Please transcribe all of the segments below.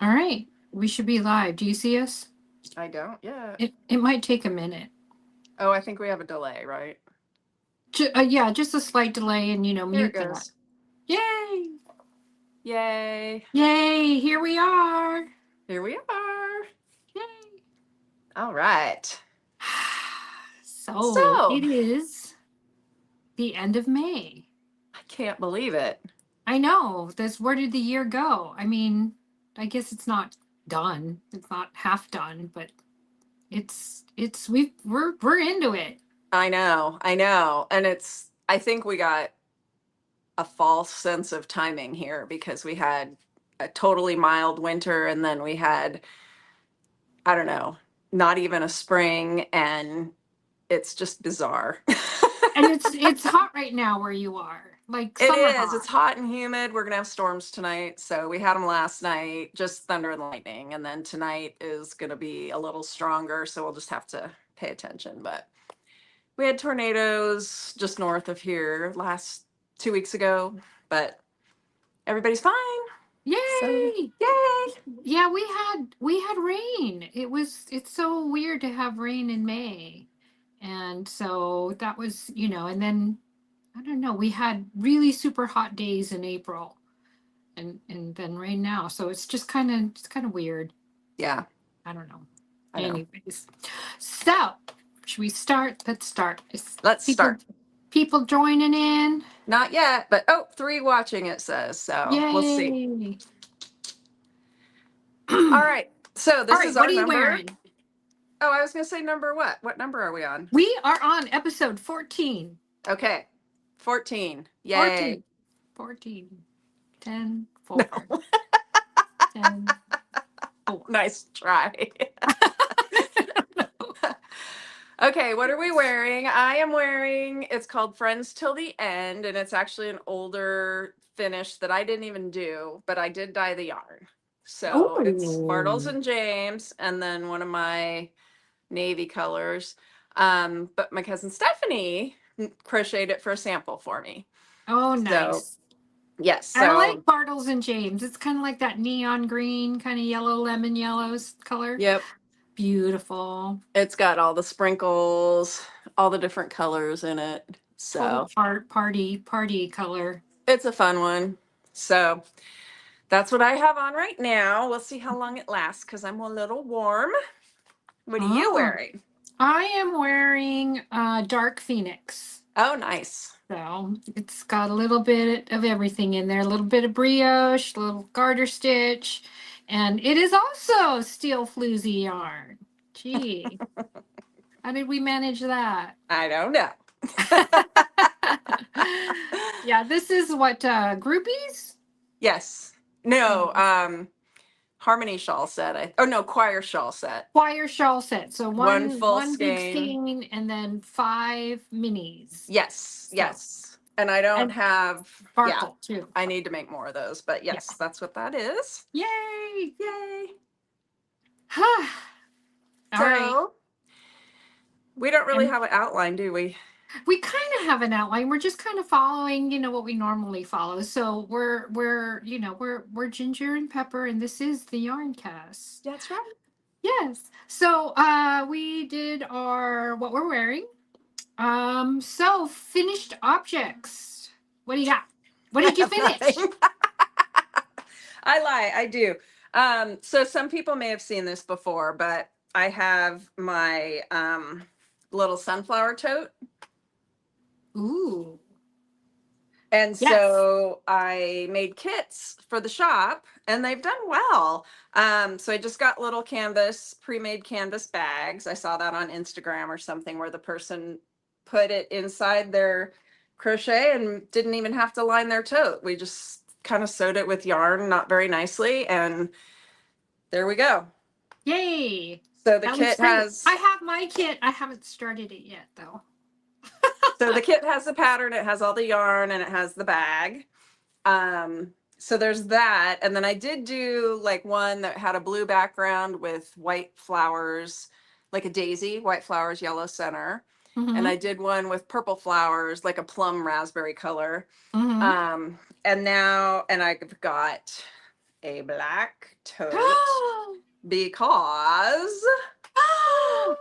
All right. We should be live. Do you see us? I don't yet. It might take a minute. Oh, I think we have a delay, right? Yeah, just a slight delay and, Here it mute that. goes. Yay! Yay. Yay! Here we are. Here we are. Yay! All right. So So, it is the end of May. I can't believe it. I know. Where did the year go? I mean, I guess it's not done. It's not half done, but we're into it. I know. And I think we got a false sense of timing here because we had a totally mild winter and then we had, I don't know, not even a spring, and it's just bizarre. And it's hot right now where you are. Like It summer is. hot. It's hot and humid. We're going to have storms tonight. So we had them last night, just thunder and lightning. And then tonight is going to be a little stronger. So we'll just have to pay attention. But we had tornadoes just north of here last 2 weeks ago. But everybody's fine. Yay! So, yay. Yeah, we had rain. It's so weird to have rain in May. And so that was, and then I don't know, we had really super hot days in April and then rain now. So it's kind of weird. Yeah. I don't know. I know. Anyways. So, should we start? Let's start. Let's start. People joining in. Not yet, but 3 watching, it says. So Yay. we'll see. All right. So this is our what are you number. wearing? Oh, I was going to say number what? What number are we on? We are on episode 14. Okay. 14. Yay. 14. 10, 4. No. 10, 4. Nice try. Okay, what are we wearing? I am wearing, it's called Friends Till the End, and it's actually an older finish that I didn't even do, but I did dye the yarn. So it's Bartles and James, and then one of my navy colors. But my cousin Stephanie crocheted it for a sample for me. Oh, nice. So, yes. So I like Bartles and James. It's kind of like that neon green, kind of yellow, lemon yellows color. Yep. Beautiful. It's got all the sprinkles, all the different colors in it. So party color. It's a fun one. So that's what I have on right now. We'll see how long it lasts because I'm a little warm. What are you wearing? I am wearing Dark Phoenix. Oh, nice. So it's got a little bit of everything in there. A little bit of brioche, a little garter stitch. And it is also steel floozy yarn. Gee. How did we manage that? I don't know. Yeah, this is what, groupies? Yes. No, Harmony shawl set. Choir shawl set. Choir shawl set. So one full big skein and then 5 minis. Yes, yes. And I don't have sparkle too. I need to make more of those, but yes, that's what that is. Yay! Yay! All right. We don't really have an outline, do we? We kind of have an outline. We're just kind of following, what we normally follow. So we're Ginger and Pepper, and this is the Yarncast. That's right. Yes. So we did what we're wearing. So finished objects. What do you got? What did you finish? I lie, I do. So some people may have seen this before, but I have my little sunflower tote. Ooh. And so I made kits for the shop and they've done well. So I just got little pre-made canvas bags. I saw that on Instagram or something where the person put it inside their crochet and didn't even have to line their tote. We just kind of sewed it with yarn, not very nicely. And there we go. Yay. So the kit has... I have my kit. I haven't started it yet though. So the kit has the pattern, it has all the yarn, and it has the bag. So there's that. And then I did do like one that had a blue background with white flowers, like a daisy, white flowers, yellow center. Mm-hmm. And I did one with purple flowers, like a plum raspberry color. Mm-hmm. And I've got a black tote because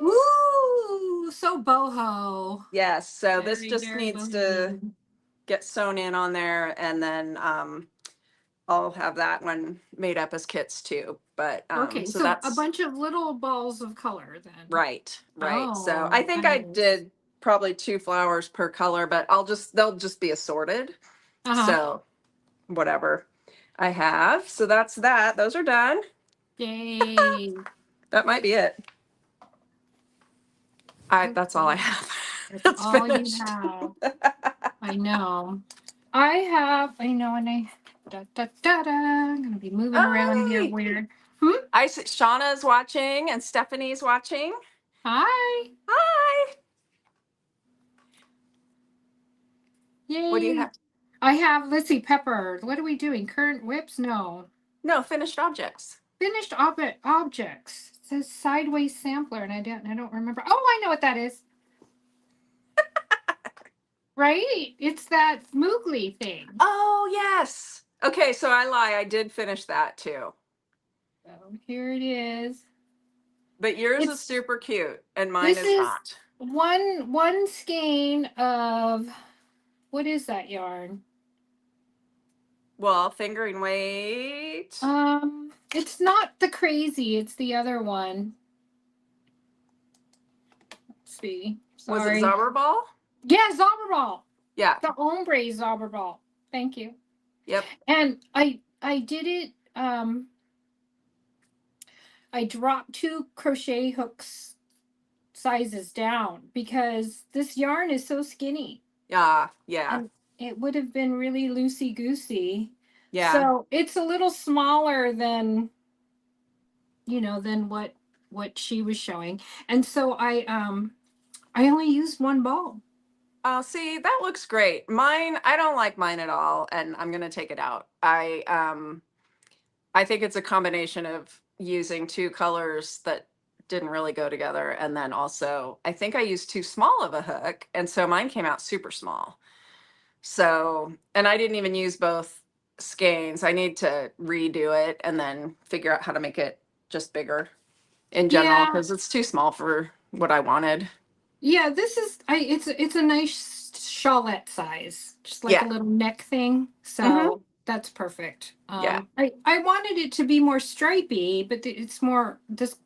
Woo! So boho. yes, so this Very, just very needs to boho. get sewn in on there, and then I'll have that one made up as kits too. But Okay, so so a that's bunch of little balls of color then. right. So I Oh, think I nice. did probably 2 flowers per color, but they'll just be assorted. Uh-huh. So whatever I have. So that's that. Those are done. Yay. That might be it. That's all I Okay. have. That's It's all you finished. have. I know. I know, and I'm gonna be moving around here Hi. weird. I see Shauna's watching and Stephanie's watching. Hi. Hi. What do you Yay. have? I have, let's see, Pepper. What are we doing? Current whips? No. No, finished objects. Finished objects. It says sideways sampler, and I don't remember. Oh, I know what that is. Right? It's that Moogly thing. Oh, yes. Okay, so I lie. I did finish that too. So here it is. But yours is super cute and mine This is is not. one skein of, what is that yarn? Well, fingering weight. It's not the crazy, it's the other one. Let's see. Was it Sorry. Zauberball? Yeah, Zauberball. Yeah. The ombre Zauberball. Thank you. Yep. And I did it, I dropped 2 crochet hooks sizes down because this yarn is so skinny. Yeah. And it would have been really loosey goosey. Yeah. So it's a little smaller than, than what she was showing. And so I only used 1 ball. Oh, see, that looks great. Mine, I don't like mine at all, and I'm gonna take it out. I think it's a combination of using 2 colors that didn't really go together, and then also I think I used too small of a hook, and so mine came out super small. So, and I didn't even use both skeins. I need to redo it and then figure out how to make it just bigger in general because it's too small for what I wanted. Yeah, this is it's a nice shawlette size, just like a little neck thing. So that's perfect. Yeah. I wanted it to be more stripy, but it's more, this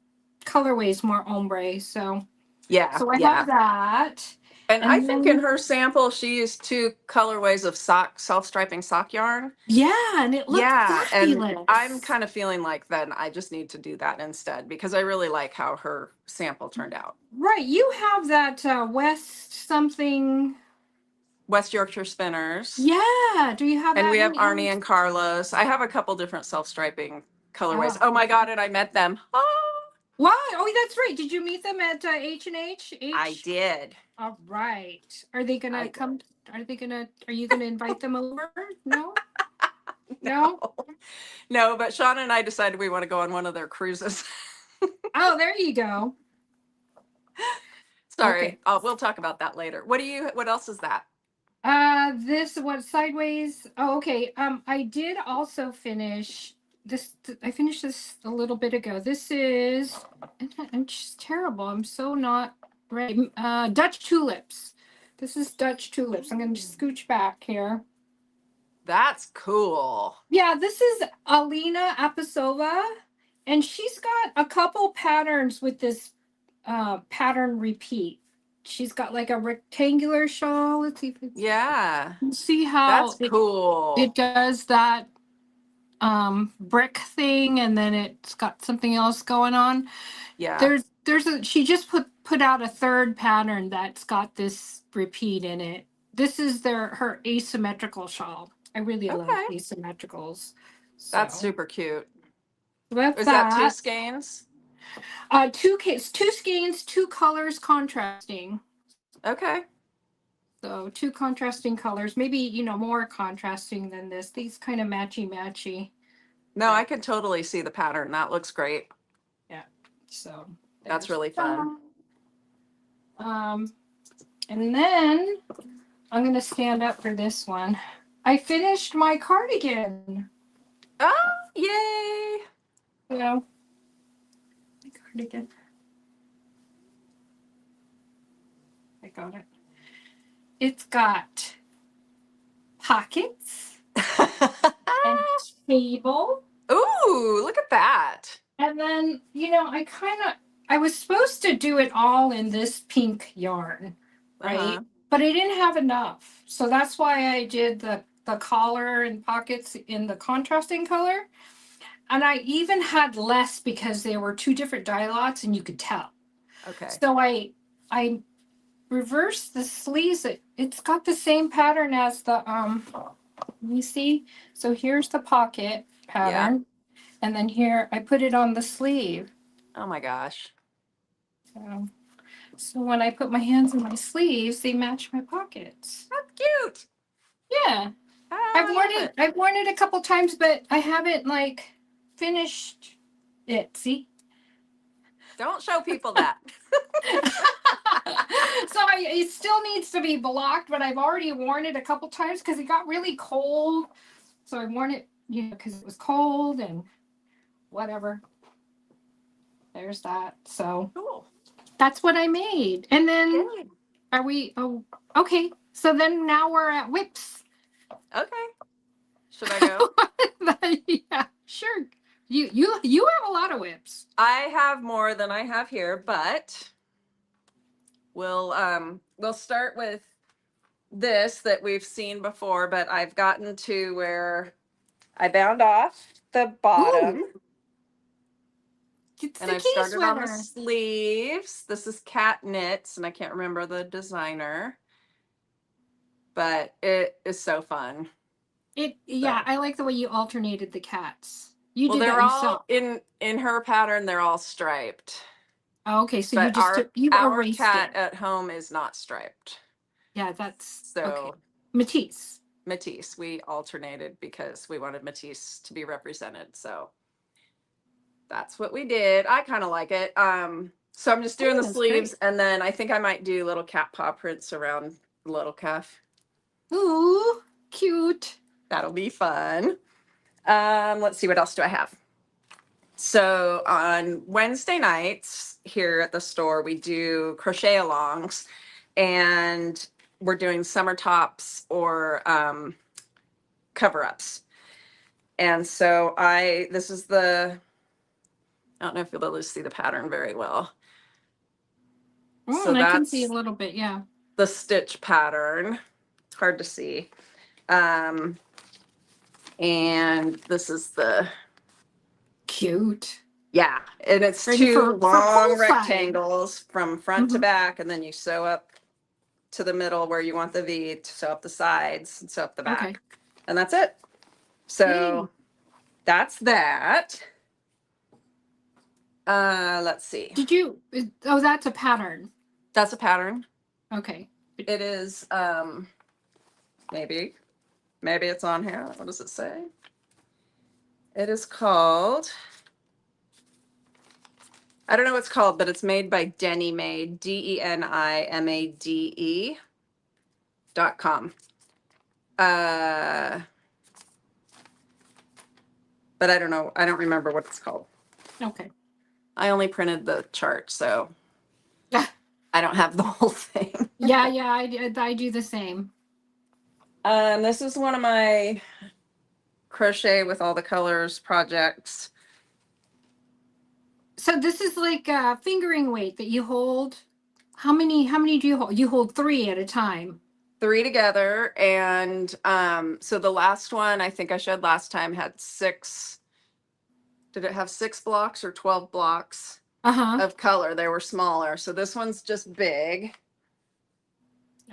colorway is more ombre. So so I have that. And I think in her sample, she used 2 colorways of self-striping sock yarn. Yeah, and it looked fabulous. And I'm kind of feeling like then I just need to do that instead because I really like how her sample turned out. Right, you have that West Yorkshire Spinners. Yeah, do you have that? And we have Arnie and Carlos. I have a couple different self-striping colorways. Oh my God, and I met them. Oh. Wow. Oh, that's right. Did you meet them at H&H? I did. All right. Are they gonna come? Are you gonna invite them over? No? No? No, but Shauna and I decided we want to go on one of their cruises. Oh, there you go. Sorry. Okay. We'll talk about that later. What else is that? Sideways. Oh, okay. I did also finish this. I finished this a little bit ago. This is, I'm just terrible. I'm so not ready. Dutch tulips. This is Dutch tulips. I'm going to scooch back here. That's cool. Yeah, this is Alina Apisova, and she's got a couple patterns with this pattern repeat. She's got like a rectangular shawl. Let's see if it's, see how that's cool. It does that brick thing, and then it's got something else going on. Yeah. She just put out a 3rd pattern that's got this repeat in it. This is her asymmetrical shawl. I really love asymmetricals. So. That's super cute. Is that 2 skeins? 2 skeins, 2 colors contrasting. Okay. So 2 contrasting colors, maybe, more contrasting than this. These kind of matchy. No, I can totally see the pattern. That looks great. Yeah. So that's really fun. And then I'm going to stand up for this one. I finished my cardigan. Oh, it again. I got it. It's got pockets and table. Ooh, look at that. And then, you know, I was supposed to do it all in this pink yarn, right? But I didn't have enough. So that's why I did the collar and pockets in the contrasting color. And I even had less because there were two different dye lots and you could tell. Okay. So I reversed the sleeves. It's got the same pattern as the let me see. So here's the pocket pattern. Yeah. And then here I put it on the sleeve. Oh my gosh. So when I put my hands in my sleeves, they match my pockets. That's cute. Yeah. I've worn it a couple times, but I haven't like finished it. See? Don't show people that. So it still needs to be blocked, but I've already worn it a couple times because it got really cold. So I worn it, you know, because it was cold and whatever. There's that. So cool. That's what I made. And then are we? Oh, okay. So then now we're at whips. Okay. Should I go? Yeah, sure. You have a lot of whips. I have more than I have here, but we'll start with this that we've seen before, but I've gotten to where I bound off the bottom. Ooh. And I've started sweater. On the sleeves. This is Cat Knits, and I can't remember the designer, but it is so fun. Yeah, I like the way you alternated the cats. You did they're that yourself. all in her pattern. They're all striped. Oh, okay, so but our cat it. At home is not striped. Yeah, that's so okay. Matisse. We alternated because we wanted Matisse to be represented. So that's what we did. I kind of like it. So I'm just doing the sleeves, great. And then I think I might do little cat paw prints around the little cuff. Ooh, cute. That'll be fun. Let's see, what else do I have? So on Wednesday nights here at the store, we do crochet alongs, and we're doing summer tops or cover-ups. And so this is I don't know if you'll be able to see the pattern very well. So I can see a little bit, yeah. The stitch pattern. It's hard to see. And this is the cute. Yeah, and it's two long rectangles from front to back, and then you sew up to the middle where you want the V, to sew up the sides and sew up the back. Okay. And that's it. So that's that. Let's see. That's a pattern. That's a pattern. Okay. It is, maybe it's on here. What does it say? It is called, I don't know what it's called, but it's made by Denimade, DENIMADE.com. But I don't know. I don't remember what it's called. Okay. I only printed the chart, so I don't have the whole thing. Yeah, I do the same. This is one of my crochet with all the colors projects. So this is like a fingering weight that you hold. How many do you hold? You hold 3 at a time. 3 together. And so the last one I think I showed last time had 6. Did it have 6 blocks or 12 blocks of color? They were smaller. So this one's just big.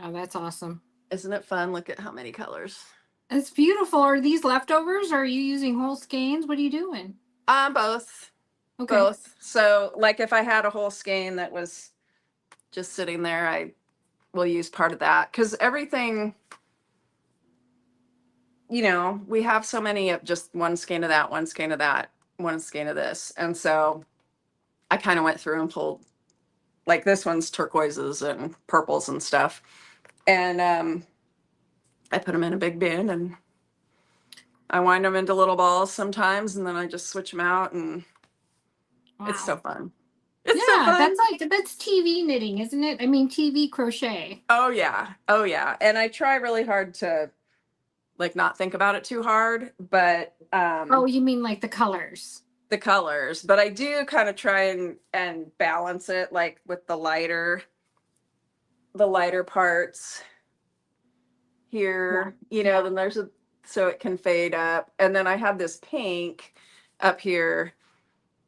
Oh, that's awesome. Isn't it fun? Look at how many colors. It's beautiful. Are these leftovers? Or are you using whole skeins? What are you doing? Both. Okay. Both. So like if I had a whole skein that was just sitting there, I will use part of that. Because everything, you know, we have so many of just one skein of that, one skein of that, one skein of this. And so I kind of went through and pulled, like this one's turquoises and purples and stuff. And I put them in a big bin and I wind them into little balls sometimes, and then I just switch them out, and it's so fun. It's so fun. That's TV knitting, isn't it? I mean, TV crochet. Oh yeah. Oh yeah. And I try really hard to like not think about it too hard, but Oh, you mean like the colors? the colors, but I do kind of try and balance it like with the lighter parts here, you know, then there's a, so it can fade up. And then I have this pink up here,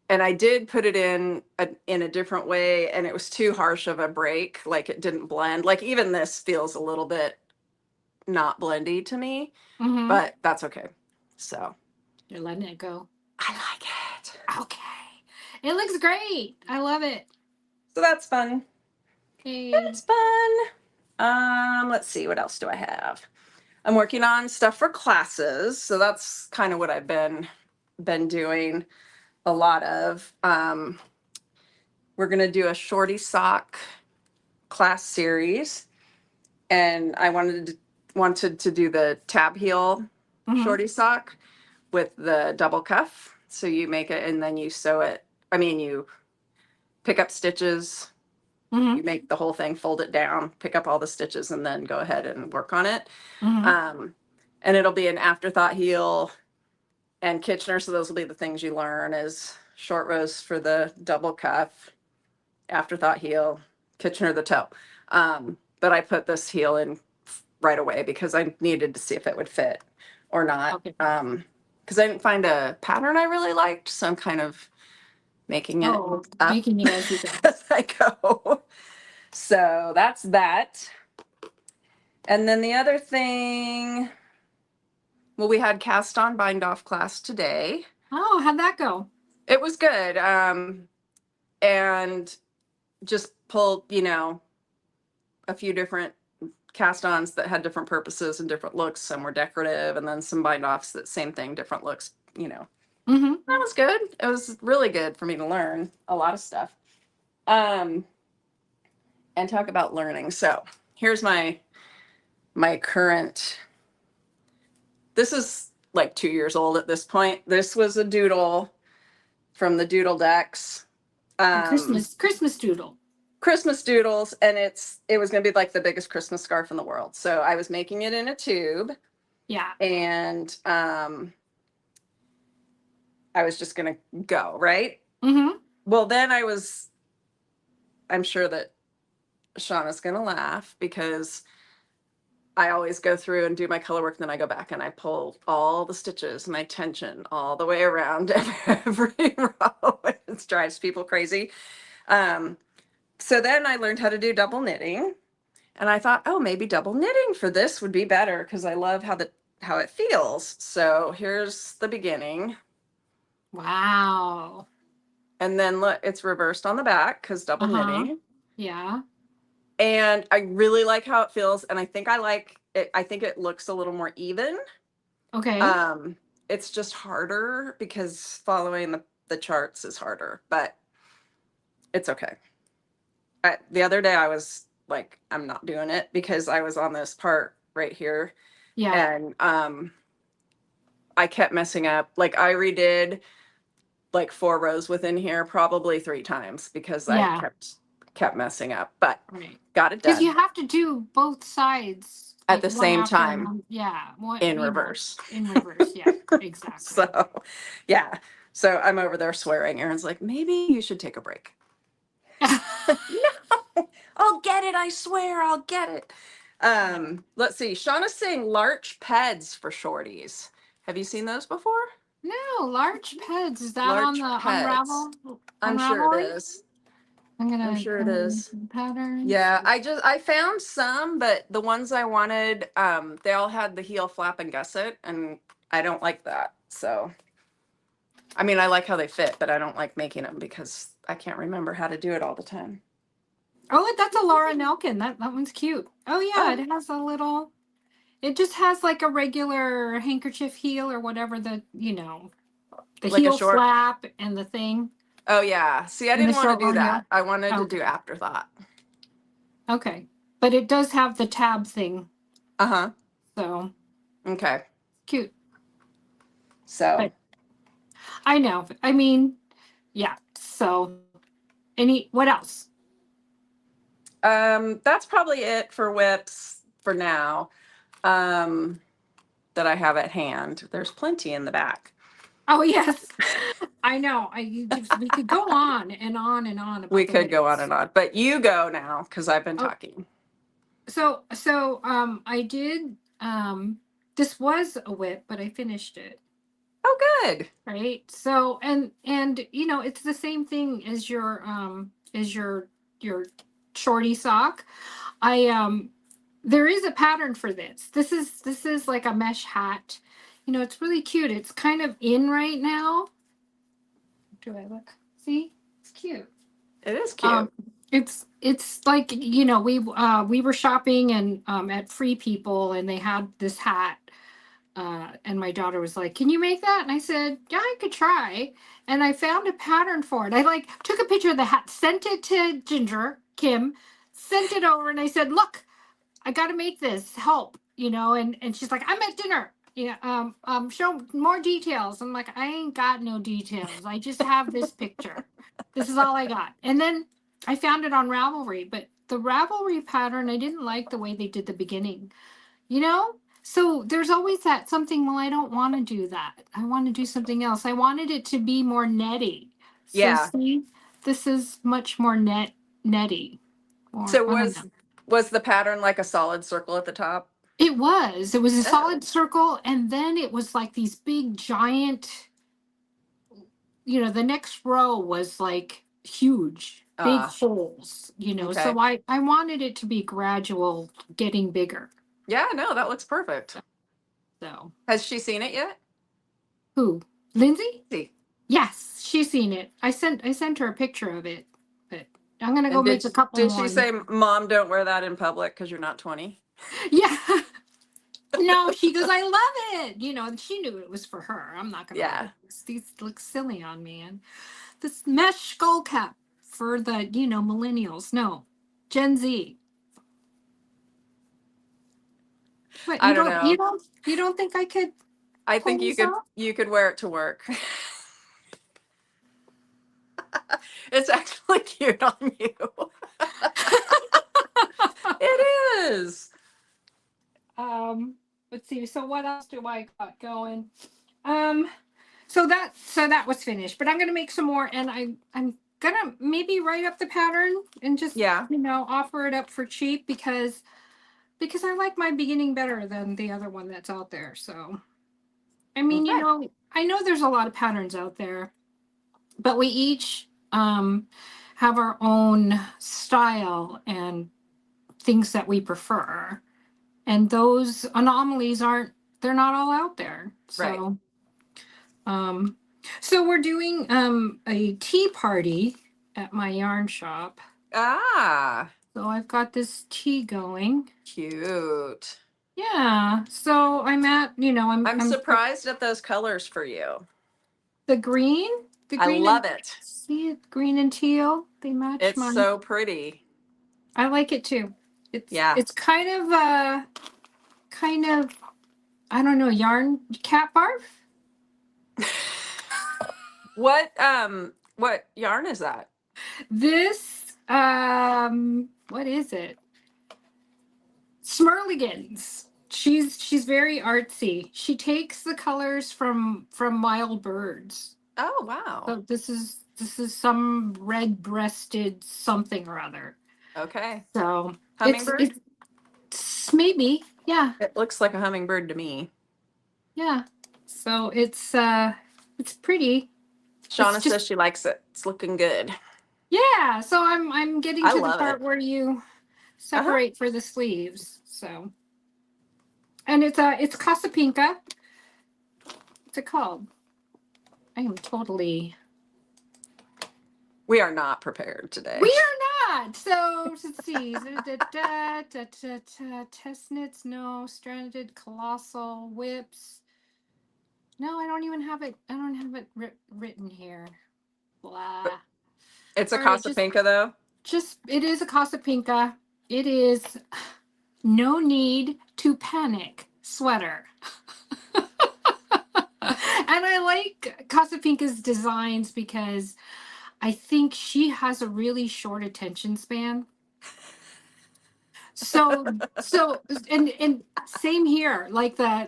and I did put it in a different way, and it was too harsh of a break. Like it didn't blend. Like even this feels a little bit not blendy to me, but that's okay. So you're letting it go. I like it. Okay. It looks great. I love it. So that's fun. Okay. That's fun. Let's see, what else do I have? I'm working on stuff for classes, so that's kind of what I've been doing a lot of. We're gonna do a shorty sock class series, and I wanted to do the tab heel shorty sock with the double cuff. So you make it and then you sew it. I mean, you pick up stitches, you make the whole thing, fold it down, pick up all the stitches, and then go ahead and work on it. And it'll be an afterthought heel and Kitchener. So those will be the things you learn: is short rows for the double cuff, afterthought heel, Kitchener the toe. But I put this heel in right away because I needed to see if it would fit or not. Okay. Because I didn't find a pattern I really liked, so I'm kind of making it up making it as you go. as I go. So that's that. And then the other thing, well, we had cast on bind off class today. Oh, how'd that go? It was good. And just pulled, you know, a few different cast-ons that had different purposes and different looks. Some were decorative, and then some bind-offs that same thing, different looks, you know. That was good. It was really good for me to learn a lot of stuff. And talk about learning. So here's my current, this is like 2 years old at this point. This was a doodle from the Doodle Decks. Christmas doodle. Christmas doodles, and it was going to be like the biggest Christmas scarf in the world. So I was making it in a tube. Yeah. And I was just going to go, right? Well, then I'm sure that Shauna's going to laugh because I always go through and do my color work, and then I go back and I pull all the stitches and I tension all the way around every row. It drives people crazy. So then I learned how to do double knitting, and I thought, oh, maybe double knitting for this would be better because I love how it feels. So here's the beginning. Wow. And then look, it's reversed on the back because double knitting. Yeah. And I really like how it feels, and I think I like it. I think it looks a little more even. Okay. It's just harder because following the charts is harder, but it's okay. The other day I was like, I'm not doing it because I was on this part right here. Yeah. And I kept messing up. Like I redid like 4 rows within here probably 3 times because I kept messing up, but got it done. Because you have to do both sides at the same time. Yeah. In reverse. In reverse. Yeah, exactly. So, yeah. So I'm over there swearing. Erin's like, maybe you should take a break. No, I'll get it. I swear I'll get it. Let's see. Shauna's saying larch peds for shorties. Have you seen those before? No, larch peds. Is that on the Unravel? I'm sure it is. I'm sure it is. Patterns. Yeah, I found some, but the ones I wanted, they all had the heel flap and gusset, and I don't like that. So, I mean, I like how they fit, but I don't like making them because I can't remember how to do it all the time. Oh, that's a Laura Nelkin. That one's cute. Oh yeah, it has a little. It just has like a regular handkerchief heel or whatever the like heel flap and the thing. Oh yeah. See, I didn't want to do that. I wanted to do afterthought. Okay, but it does have the tab thing. So. Okay. Cute. So. But I know. I mean, yeah. So What else? That's probably it for whips for now. That I have at hand. There's plenty in the back. Oh yes, I know. We could go on and on and on about We the could go on whips. and on, but you go now because I've been Oh, talking. so I did this was a whip, but I finished it. Oh, good. Right. So and you know, it's the same thing as your shorty sock. I there is a pattern for this. This is like a mesh hat. You know, it's really cute. It's kind of in right now. Do I look? See? It's cute. It is cute. It's like, you know, we were shopping and at Free People, and they had this hat. And my daughter was like, "Can you make that?" And I said, "Yeah, I could try." And I found a pattern for it. I like took a picture of the hat, sent it to Ginger, Kim, sent it over, and I said, "Look, I got to make this. Help, you know." And she's like, "I'm at dinner. Yeah, show more details." I'm like, "I ain't got no details. I just have this picture. This is all I got." And then I found it on Ravelry, but the Ravelry pattern, I didn't like the way they did the beginning, you know? So there's always that something, well, I don't want to do that. I want to do something else. I wanted it to be more netty. So Yeah. see, this is much more netty. Or So I don't know. was the pattern like a solid circle at the top? It was. It was a Oh. solid circle, and then it was like these big giant, you know, the next row was like huge, big holes, you know. Okay. So I wanted it to be gradual, getting bigger. Yeah, no, that looks perfect. So Has she seen it yet? who? Lindsay? See. Yes, she's seen it. I sent her a picture of it, but I'm gonna go And make a couple did she more. say, "Mom, don't wear that in public because you're not 20"? Yeah. No, she goes, "I love it." You know, and she knew it was for her. I'm not gonna wear Yeah. this. These look silly on me. And this mesh skull cap for the, you know, millennials. No, Gen Z. What, I don't know. you don't think I could I pull think this off? you could wear it to work. It's actually cute on you. It is. Let's see. So what else do I got going? Um, so that was finished, but I'm gonna make some more, and I'm gonna maybe write up the pattern and just, Yeah. you know, offer it up for cheap because I like my beginning better than the other one that's out there. So I mean, you Okay. know, I know there's a lot of patterns out there, but we each have our own style and things that we prefer, and those anomalies aren't, they're not all out there. Right. So um so we're doing a tea party at my yarn shop. Ah, So I've got this tea going. cute. Yeah. So I'm at, you know, I'm surprised at those colors for you. the green, the I green and love it. see it, green and teal. They match It's mine. so pretty. I like it too. Yeah. It's kind of, I don't know, yarn cat barf. What yarn is that? This what is it? Smirligans. She's very artsy. She takes the colors from wild birds. Oh, wow. So this is some red-breasted something or other. Okay. So Hummingbird? it's maybe, yeah. It looks like a hummingbird to me. Yeah. So it's pretty. It's Shauna just, says she likes it. It's looking good. yeah. So I'm getting I to the love part it. where you Uh-huh. separate for the sleeves. So, and it's Casapinka. What's it called? I am totally. We are not prepared today. We are not. So let's see. Test knits, no. Stranded colossal whips. No, I don't even have it. I don't have it written here. Blah. It's a All right, Casa Pinka, though. just it is a Casapinka. It is no need to panic sweater. And I like Casapinka's designs because I think she has a really short attention span. So and same here. Like I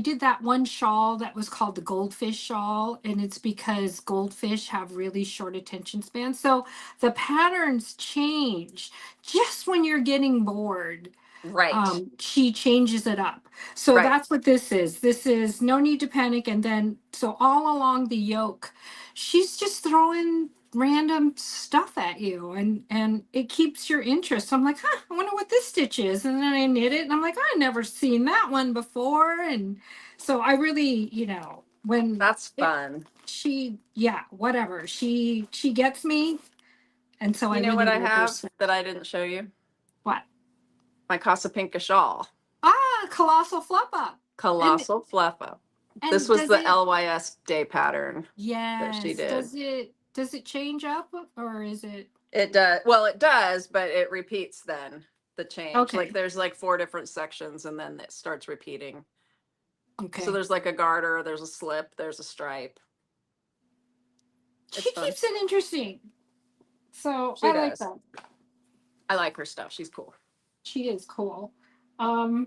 did that one shawl that was called the goldfish shawl, and it's because goldfish have really short attention spans. So the patterns change just when you're getting bored. Right. She changes it up. So Right. that's what this is. This is no need to panic. And then, so all along the yoke, she's just throwing random stuff at you, and it keeps your interest. I'm like, huh, I wonder what this stitch is. And then I knit it and I'm like, I've never seen that one before. And so I really, when That's fun. yeah, whatever. She gets me. And so I You know really what I like her have stuff. that I didn't show you? What? My Casapinka shawl. Colossal Fluff Up. Colossal Fluff Up. This And was does the it? LYS day pattern that she Yes. did. Does it change up, or is it? It does. Well, it does, but it repeats then the change. Like Okay. there's like 4 different sections and then it starts repeating. So Okay. there's like a garter, there's a slip, there's a stripe. She It's fun. keeps it interesting. So She I like does. that. I like her stuff. She's cool. She is cool. I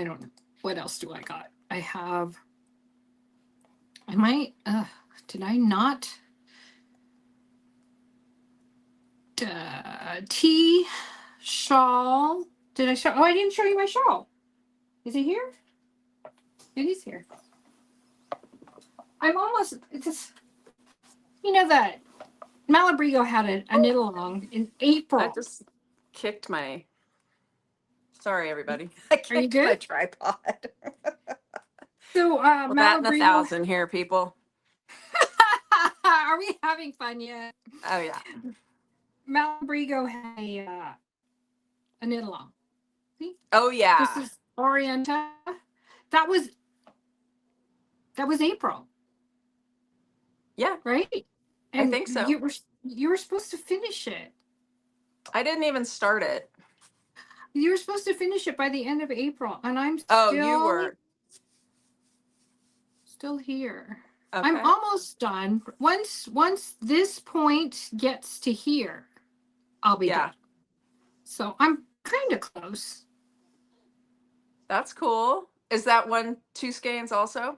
don't know. What else do I got? I might, did I not? Tea shawl. Did I show? Oh, I didn't show you my shawl. Is it here? It is here. I'm almost, it's just, that Malabrigo had a knit along in April. I just kicked my, sorry everybody. I Are you kicked my good? tripod. So Well, that and Malabrigo. 1,000 here, people. Are we having fun yet? Oh yeah. Malabrigo had a knit along. See? Oh yeah. This is Orienta. That was April. Yeah. Right? And I think so. You were supposed to finish it. I didn't even start it. You were supposed to finish it by the end of April, and I'm you were still here. Okay. I'm almost done. Once this point gets to here, I'll be done. So I'm kind of close. That's cool. Is that 2 skeins also?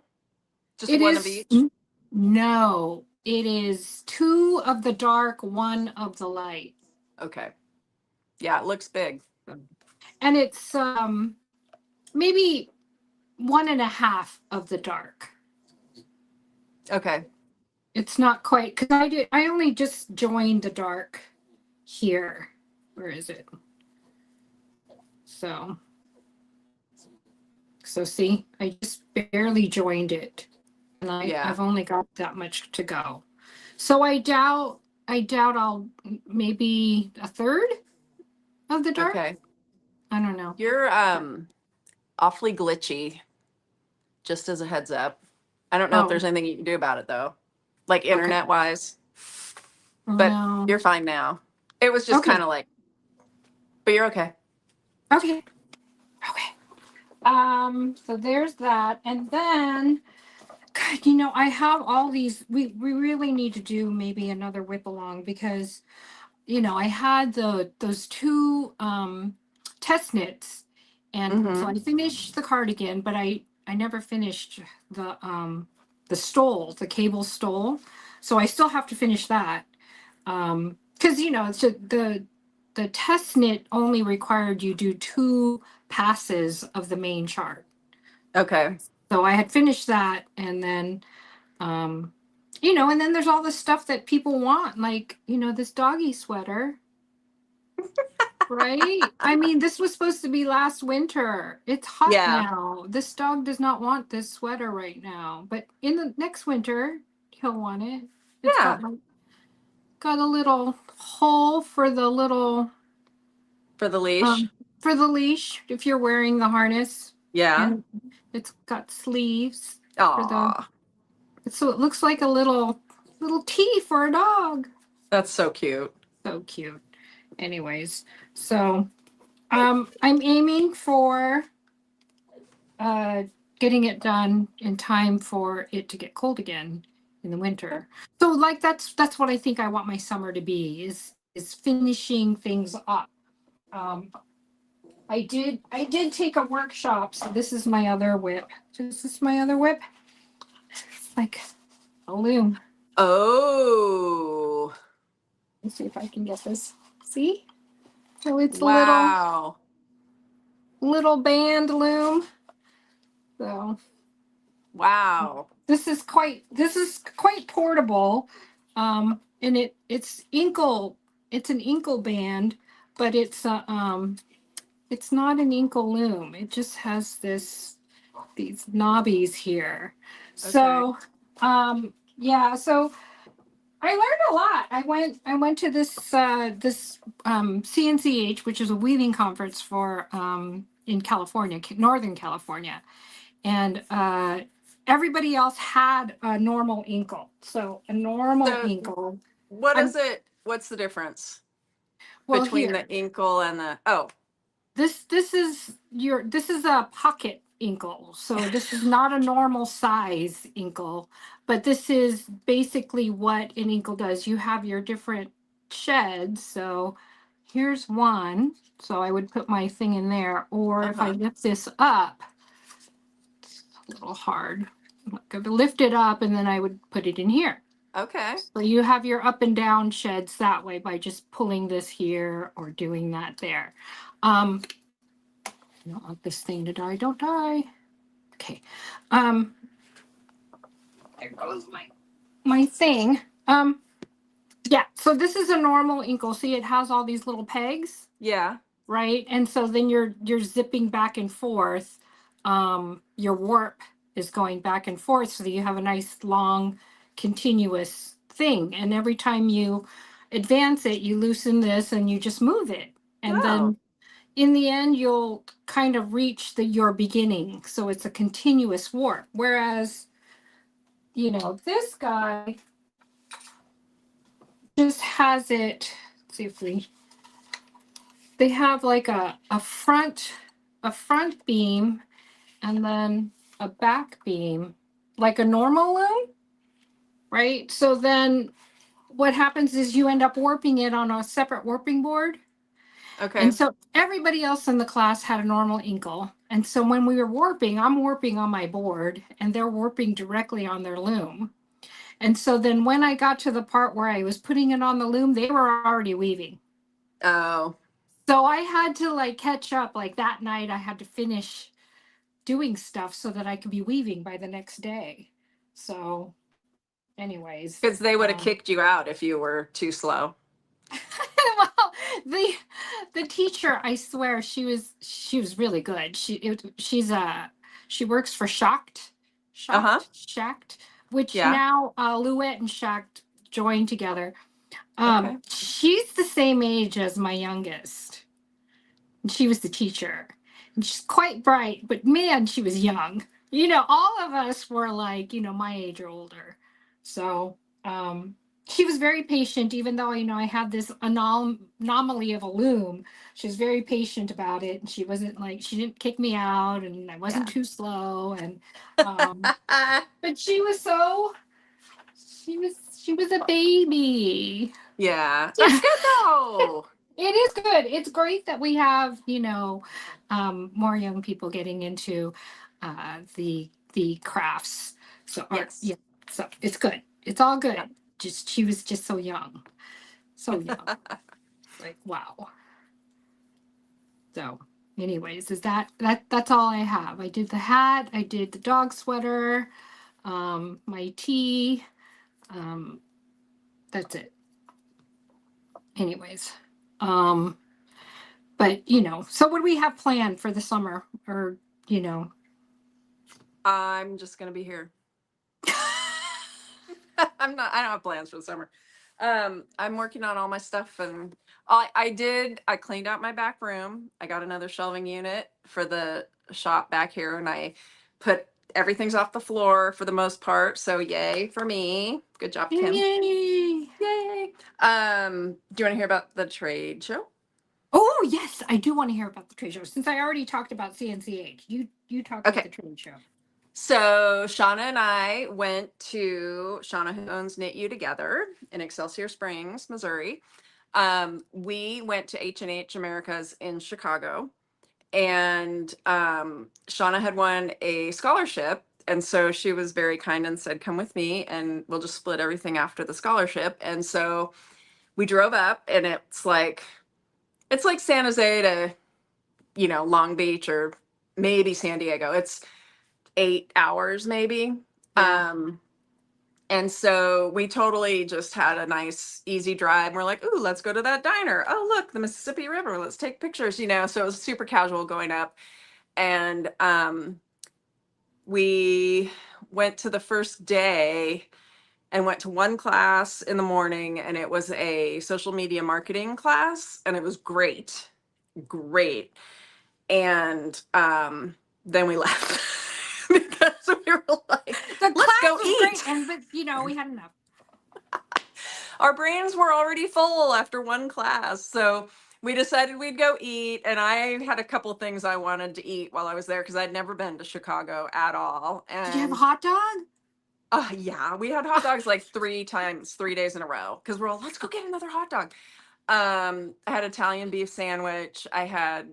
Just It one is, of each? No, it is 2 of the dark, 1 of the light. Okay. Yeah, it looks big. And it's maybe 1.5 of the dark. Okay. It's not quite, because I only just joined the dark here. Where is it? So see, I just barely joined it, and I've only got that much to go. So I doubt I'll maybe 1/3 of the dark. Okay. I don't know. You're awfully glitchy, just as a heads up. I don't know if there's anything you can do about it though, like internet wise. But you're fine now. It was just kind of like, but you're okay. Okay. So there's that, and then, God, I have all these. We really need to do maybe another whip along, because, I had those 2 test knits, and so I finished the cardigan, but I never finished the stole, the cable stole. So I still have to finish that, because it's the test knit only required you do 2 passes of the main chart. Okay. So I had finished that, and then and then there's all the stuff that people want, like, this doggy sweater. Right? I mean, this was supposed to be last winter. It's hot now. This dog does not want this sweater right now, but in the next winter, he'll want it. It's got a little hole for the leash. For the leash, if you're wearing the harness. Yeah. And it's got sleeves. Aww. So it looks like a little tee for a dog. That's so cute. So cute. Anyways, so I'm aiming for getting it done in time for it to get cold again in the winter. So like that's what I think I want my summer to be is finishing things up. Um, I did take a workshop. So this is my other whip. This is my other whip. It's like a loom. Oh. Let's see if I can get this. See? So it's wow. a little band loom. So wow. this is quite portable. And it's inkle, it's an inkle band, but it's not an inkle loom. It just has these knobbies here. So yeah, so I learned a lot. I went to this CNCH, which is a weaving conference for in California, Northern California, and everybody else had a normal inkle. So a normal inkle. What is it? What's the difference between the inkle and the this is a pocket inkle. So this is not a normal size inkle, but this is basically what an inkle does. You have your different sheds. So here's one. So I would put my thing in there, or if I lift this up, it's a little hard. I'm going to lift it up and then I would put it in here. Okay. So you have your up and down sheds that way by just pulling this here or doing that there. I don't want this thing to die. Don't die. Okay. There goes my thing. Yeah. So this is a normal inkle. See, it has all these little pegs. Yeah. Right. And so then you're zipping back and forth. Your warp is going back and forth, so that you have a nice long continuous thing. And every time you advance it, you loosen this and you just move it. And then in the end, you'll kind of reach your beginning. So it's a continuous warp. Whereas, this guy just has it. Let's see if they have like a front beam and then a back beam, like a normal loom, right? So then what happens is you end up warping it on a separate warping board. Okay. And so everybody else in the class had a normal inkle. And so when we were warping, I'm warping on my board and they're warping directly on their loom. And so then when I got to the part where I was putting it on the loom, they were already weaving. Oh. So I had to like catch up. Like that night I had to finish doing stuff so that I could be weaving by the next day. So anyways. Because they would have kicked you out if you were too slow. Well, the teacher, I swear, she was really good. She works for Shacked, which now Louette and Shacked joined together. She's the same age as my youngest. And she was the teacher. And she's quite bright, but man, she was young. All of us were like, my age or older. So she was very patient, even though, I had this anomaly of a loom. She was very patient about it. And she didn't kick me out and I wasn't too slow. And, but she was a baby. Yeah. That's good though. It is good. It's great that we have, more young people getting into the crafts. So so it's good. It's all good. Yeah. She was just so young. So young. Like wow. So anyways, that's all I have. I did the hat, I did the dog sweater, my tee. That's it. Anyways. But so what do we have planned for the summer? Or I'm just gonna be here. I don't have plans for the summer. I'm working on all my stuff and I cleaned out my back room. I got another shelving unit for the shop back here and I put everything's off the floor for the most part. So yay for me. Good job, Kim. Yay. Yay. Do you want to hear about the trade show? Oh yes, I do want to hear about the trade show. Since I already talked about CNCH, you talk about the trade show. So Shauna and I went to Shauna, who owns Knit You Together in Excelsior Springs, Missouri. We went to H&H Americas in Chicago, and Shauna had won a scholarship. And so she was very kind and said, come with me and we'll just split everything after the scholarship. And so we drove up, and it's like San Jose to, Long Beach or maybe San Diego. It's 8 hours maybe. Yeah. And so we totally just had a nice, easy drive. We're like, ooh, let's go to that diner. Oh, look, the Mississippi River. Let's take pictures, So it was super casual going up. And we went to the first day and went to one class in the morning, and it was a social media marketing class, and it was great. Great. And then we left because we were like, let's go eat. Great, but we had enough. Our brains were already full after one class. So we decided we'd go eat. And I had a couple things I wanted to eat while I was there because I'd never been to Chicago at all. And did you have a hot dog? Yeah, we had hot dogs like 3 times, 3 days in a row because we're all, let's go get another hot dog. I had Italian beef sandwich. I had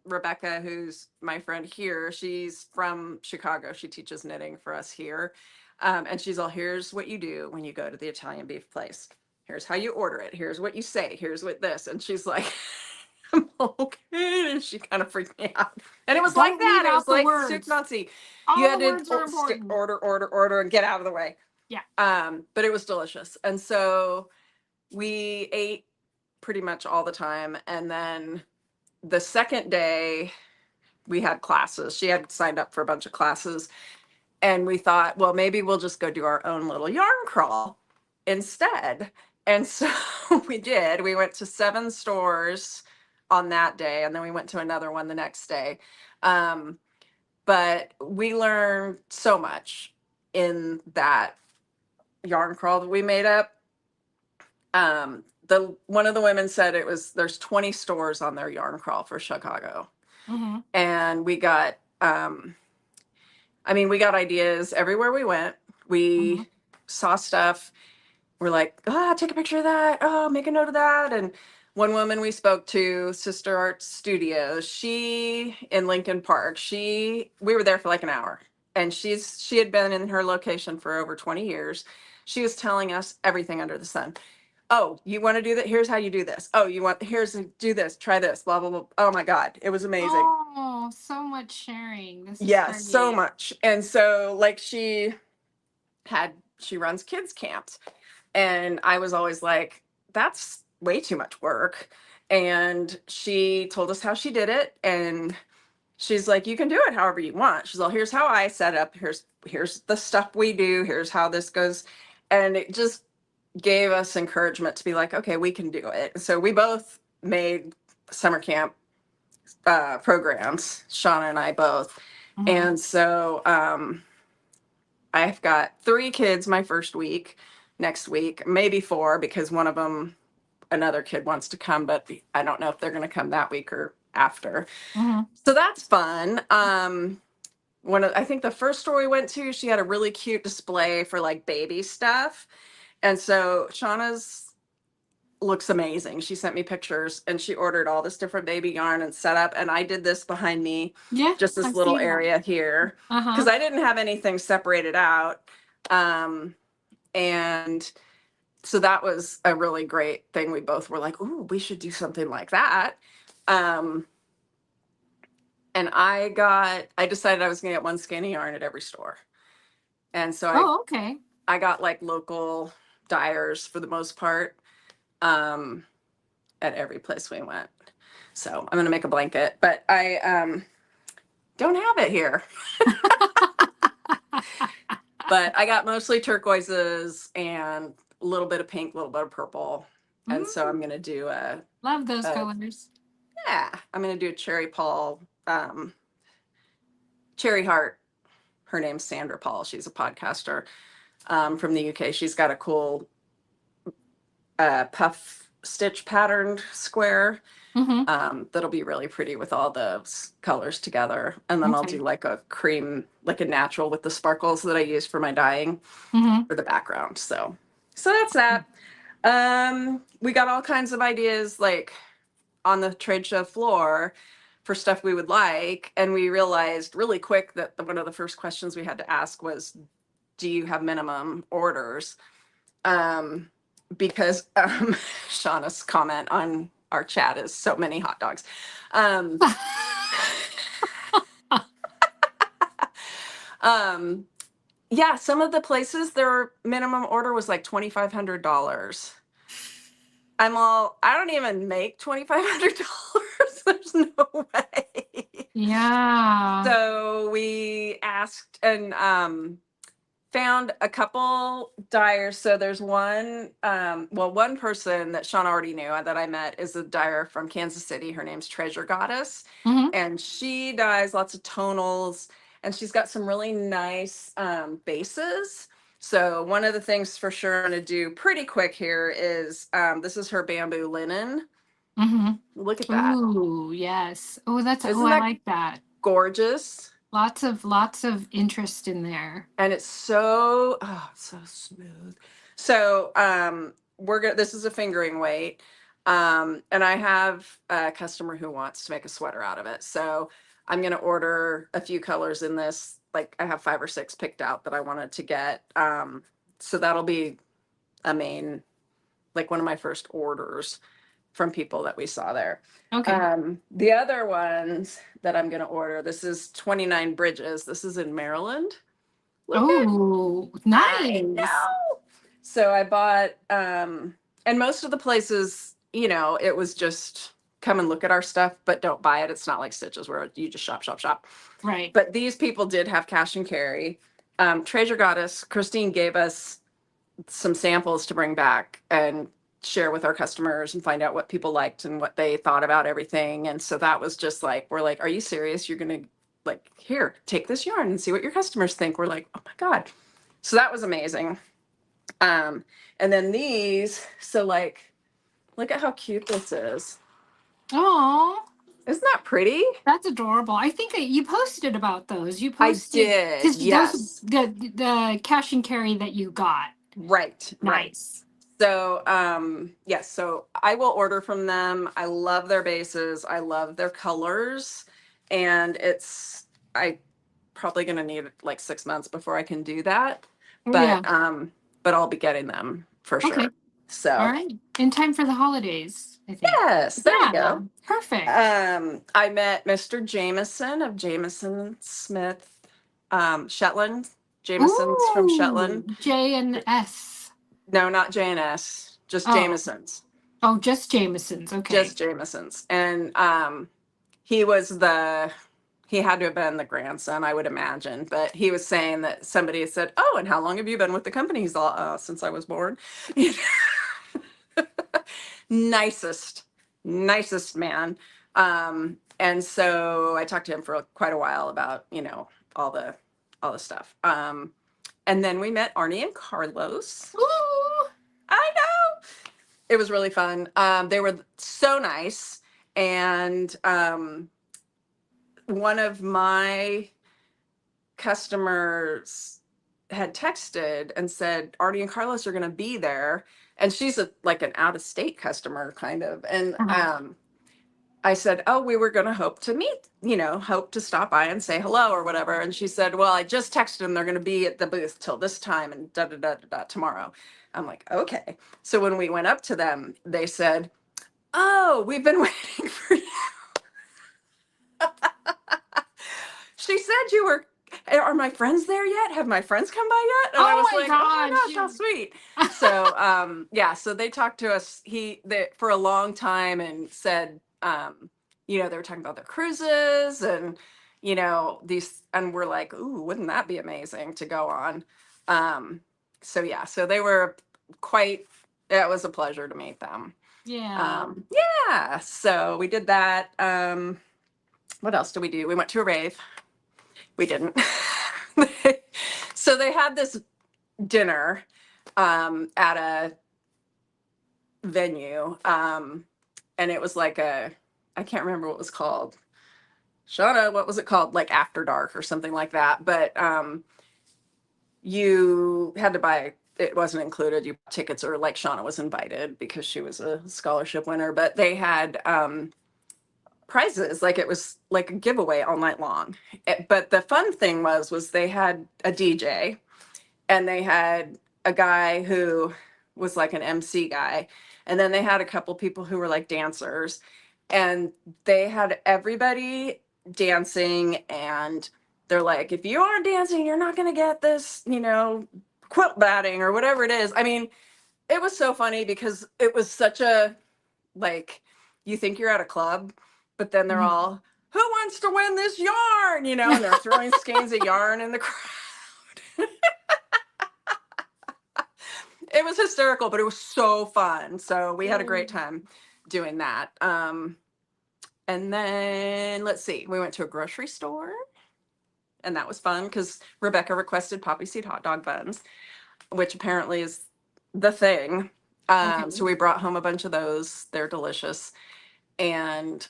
Rebecca, who's my friend here. She's from Chicago. She teaches knitting for us here. And she's all, here's what you do when you go to the Italian beef place. Here's how you order it. Here's what you say. Here's what this. And she's like, I'm okay. And she kind of freaked me out. And it was like that. It was like soup Nazi. You had to order, and get out of the way. Yeah. But it was delicious. And so we ate pretty much all the time. And then the second day we had classes. She had signed up for a bunch of classes. And we thought, well, maybe we'll just go do our own little yarn crawl instead. And so we did. We went to 7 stores on that day, and then we went to another one the next day. But we learned so much in that yarn crawl that we made up. One of the women said there's 20 stores on their yarn crawl for Chicago. Mm-hmm. And we got we got ideas everywhere we went. We saw stuff. We're like, take a picture of that. Oh, make a note of that. And one woman we spoke to, Sister Art Studios, she in Lincoln Park, we were there for like an hour, and she had been in her location for over 20 years. She was telling us everything under the sun. Oh, you want to do that? Here's how you do this. Oh, do this, try this, blah, blah, blah. Oh my God. It was amazing. Oh, so much sharing. This is yes, so much. And so like she runs kids camps, and I was always like, that's way too much work. And she told us how she did it. And she's like, you can do it however you want. She's like, here's how I set up. Here's the stuff we do. Here's how this goes. And it just gave us encouragement to be like, okay, we can do it. So we both made summer camp programs, Shauna and I both. Mm-hmm. And so I've got 3 kids my first week. Next week, maybe 4, because one of them, another kid wants to come, but I don't know if they're going to come that week or after. Mm-hmm. So that's fun. I think the first store we went to, she had a really cute display for like baby stuff. And so Shauna's looks amazing. She sent me pictures, and she ordered all this different baby yarn and set up. And I did this behind me, just this little area here, because I didn't have anything separated out. And so that was a really great thing. We both were like, ooh, we should do something like that. And I decided I was going to get one skein of yarn at every store. And so I got like local dyers for the most part at every place we went. So I'm going to make a blanket, but I don't have it here. But I got mostly turquoises and a little bit of pink, a little bit of purple. And so I'm going to do love those colors. Yeah. I'm going to do a cherry Paul, cherry heart. Her name's Sandra Paul. She's a podcaster from the UK. She's got a cool puff stitch patterned square. Mm-hmm. That'll be really pretty with all those colors together. And then I'll Okay. do like a cream, like a natural with the sparkles that I use for my dyeing Mm-hmm. for the background. So that's that. We got all kinds of ideas like on the trade show floor for stuff we would like. And we realized really quick that one of the first questions we had to ask was, do you have minimum orders? Because Shauna's comment on our chat is so many hot dogs. Yeah, some of the places their minimum order was like $2,500. I don't even make $2,500. There's no way. Yeah. So we asked and found a couple dyers. So there's one, one person that Sean already knew that I met is a dyer from Kansas City. Her name's Treasure Goddess. Mm-hmm. And she dyes lots of tonals, and she's got some really nice bases. So one of the things for sure I'm going to do pretty quick here is this is her bamboo linen. Mm-hmm. Look at that. Ooh, yes. Oh, I That like that. Gorgeous. Lots of interest in there. And it's so smooth. So this is a fingering weight. And I have a customer who wants to make a sweater out of it. So I'm gonna order a few colors in this. Like I have 5 or 6 picked out that I wanted to get. So that'll be a main, like one of my first orders from people that we saw there. Okay. The other ones that I'm gonna order, this is 29 Bridges. This is in Maryland. Oh, nice. I know. So I bought, and most of the places, it was just come and look at our stuff, but don't buy it. It's not like Stitches where you just shop. Right. But these people did have cash and carry. Treasure Goddess, Christine gave us some samples to bring back and share with our customers and find out what people liked and what they thought about everything. And so that was just like, we're like, are you serious? You're going to like, here, take this yarn and see what your customers think. We're like, oh my God. So that was amazing. And then these, so like, look at how cute this is. Oh, isn't that pretty? That's adorable. I think you posted about those. You I posted did. Yes. The cash and carry that you got. Right. Nice. So, yes, so I will order from them. I love their bases. I love their colors. And I probably going to need like 6 months before I can do that. But, but I'll be getting them for sure. So, all right. In time for the holidays, I think. Yes, there we go. Perfect. I met Mr. Jameson of Jameson Smith, Shetland. Jameson's from Shetland. J and S. No, not J and S, just Jameson's. Oh, just Jameson's. Okay. Just Jameson's. And he had to have been the grandson, I would imagine. But he was saying that somebody had said, oh, and how long have you been with the company? He's all, since I was born. Nicest man. And so I talked to him for quite a while about, all the stuff. And then we met Arnie and Carlos. Ooh. I know. It was really fun. They were so nice. And one of my customers had texted and said, Arnie and Carlos are going to be there. And she's like an out-of-state customer kind of. And I said, oh, we were going to hope to meet, hope to stop by and say hello or whatever. And she said, well, I just texted them. They're going to be at the booth till this time and tomorrow. I'm like, okay. So when we went up to them, they said, oh, we've been waiting for you. She said are my friends there yet? Have my friends come by yet? And I was like, oh my gosh, how sweet. So, so they talked to us for a long time and said, they were talking about their cruises and, and we're like, ooh, wouldn't that be amazing to go on? So they were it was a pleasure to meet them. Yeah. So we did that. What else did we do? We went to a rave. We didn't. So they had this dinner at venue. And it was like I can't remember what it was called. Shauna, what was it called? Like After Dark or something like that. But you had to buy, it wasn't included. You bought tickets, or like Shauna was invited because she was a scholarship winner, but they had prizes. Like it was like a giveaway all night long. But the fun thing was they had a DJ, and they had a guy who was like an MC guy. And then they had a couple people who were like dancers, and they had everybody dancing. And they're like, if you aren't dancing, you're not going to get this, quilt batting or whatever it is. I mean, it was so funny because it was such a, like, you think you're at a club, but then they're all, who wants to win this yarn? And they're throwing skeins of yarn in the crowd. It was hysterical, but it was so fun. So we had a great time doing that. And then let's see, we went to a grocery store, and that was fun because Rebecca requested poppy seed hot dog buns, which apparently is the thing. So we brought home a bunch of those. They're delicious. And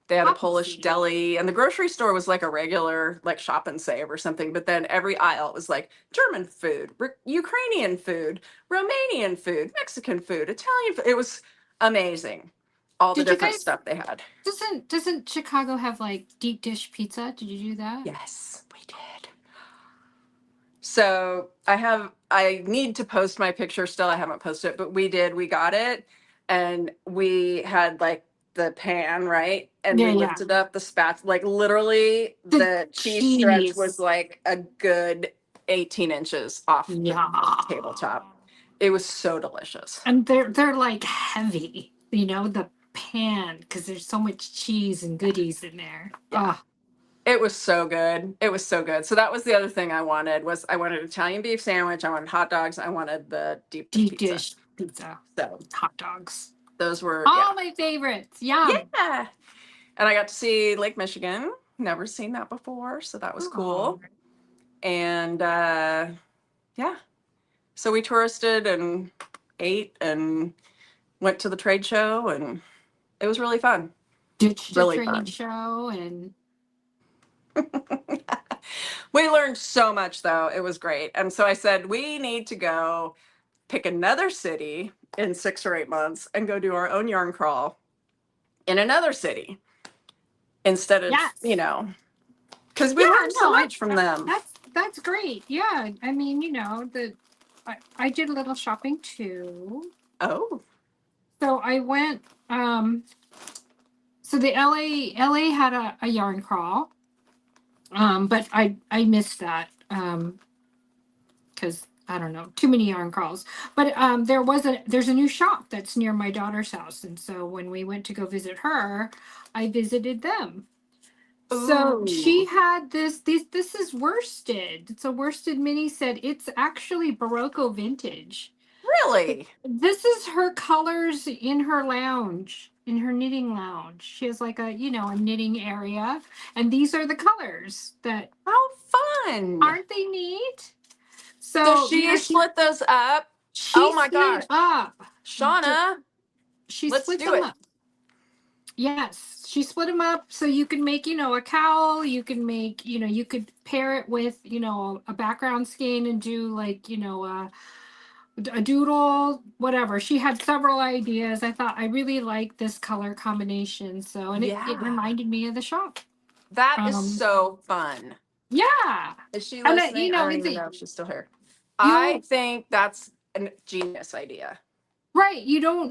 they had a Polish deli, and the grocery store was like a regular like shop and save or something. But then every aisle was like German food, Ukrainian food, Romanian food, Mexican food, Italian food. It was amazing. All the different stuff they had. Doesn't Chicago have like deep dish pizza? Did you do that? Yes, we did. So I need to post my picture still. I haven't posted it, but we got it. And we had like the pan, right? And we lifted up the spats, like literally the cheese stretch was like a good 18 inches off the tabletop. It was so delicious. And they're like heavy, the pan, because there's so much cheese and goodies in there. Yeah. It was so good. It was so good. So that was the other thing I wanted Italian beef sandwich. I wanted hot dogs. I wanted the deep dish pizza. So hot dogs. Those were all my favorites. Yum. Yeah. And I got to see Lake Michigan. Never seen that before. So that was cool. And yeah. So we touristed and ate and went to the trade show, and it was really fun. Ditched the trade show and we learned so much, though. It was great. And so I said, we need to go pick another city in 6 or 8 months and go do our own yarn crawl in another city instead of, because we learned so much from them. That's great. Yeah. I mean, I did a little shopping too. Oh. So I went, so the LA had a yarn crawl. But I missed that because I don't know, too many yarn crawls. But there's a new shop that's near my daughter's house, and so when we went to go visit her, I visited them. Ooh. So she had this is worsted. It's a worsted mini set. It's actually Barocco vintage. Really? This is her colors in her lounge. In her knitting lounge. She has like a knitting area. And these are the colors that... How fun! Aren't they neat? So she split those up? Oh my gosh. Up. Shauna, she split them up. Yes. She split them up so you can make, a cowl. You can make, you could pair it with, a background skein and do like, a doodle, whatever. She had several ideas. I thought I really liked this color combination. So, and it reminded me of the shop. That is so fun. Yeah. Is she listening? I don't even know if she's still here. I think that's a genius idea. Right. You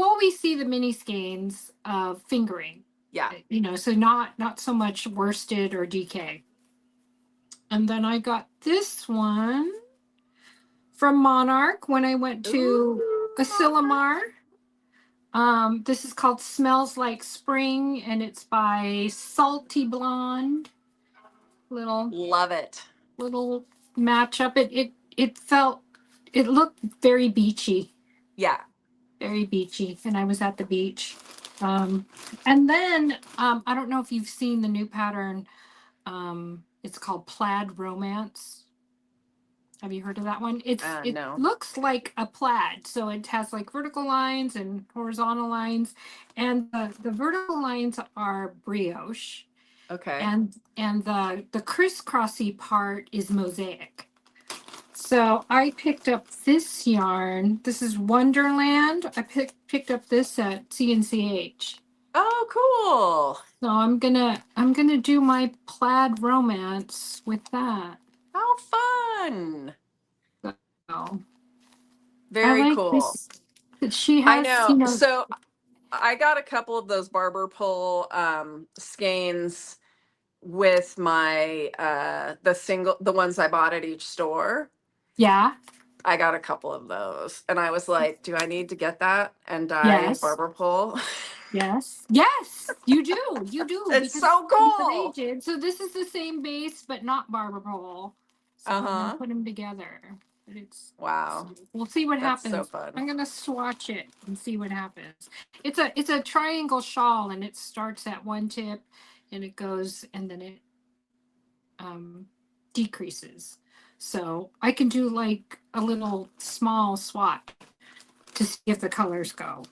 always see the mini skeins of fingering. Yeah. So not so much worsted or DK. And then I got this one from Monarch when I went to Asilomar. This is called Smells Like Spring, and it's by Salty Blonde. Love it. Little matchup. It looked very beachy. Yeah. Very beachy. And I was at the beach. And then I don't know if you've seen the new pattern. It's called Plaid Romance. Have you heard of that one? It No. looks like a plaid, so it has like vertical lines and horizontal lines, and the vertical lines are brioche, Okay. and the crisscrossy part is mosaic. So I picked up this yarn. This is Wonderland. I picked up this at CNCH. Oh, cool. So I'm gonna do my plaid romance with that. How fun. So I Very like cool. this. That she I has, know. So I got a couple of those barber pole skeins with my the ones I bought at each store. Yeah. I got a couple of those and I was like, do I need to get that and dye Yes. barber pole? Yes. Yes. You do. You do. It's Because so they cool. did. So this is the same base, but not barber pole. So I'm gonna Uh-huh. put them together. But it's Wow. we'll see what That's so happens. fun. I'm gonna swatch it and see what happens. It's a triangle shawl, and it starts at one tip and it goes and then it decreases. So I can do like a little small swatch to see if the colors go,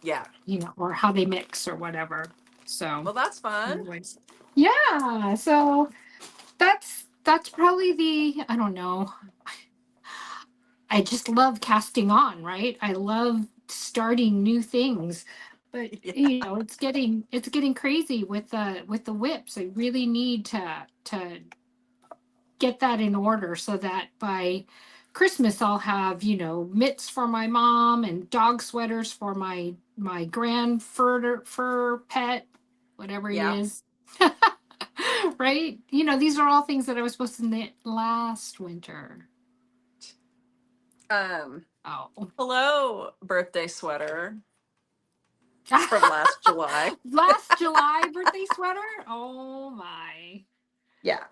Yeah. or how they mix or whatever. So, Well, that's fun. anyways, yeah. So that's probably I don't know. I just love casting on, right? I love starting new things. But Yeah. it's getting crazy with the whips. I really need to get that in order so that by Christmas I'll have, mitts for my mom and dog sweaters for my grand fur pet, whatever he Yeah. is. Right? These are all things that I was supposed to knit last winter. Oh. Hello, birthday sweater from last July. Last July birthday sweater? Oh my. Yeah.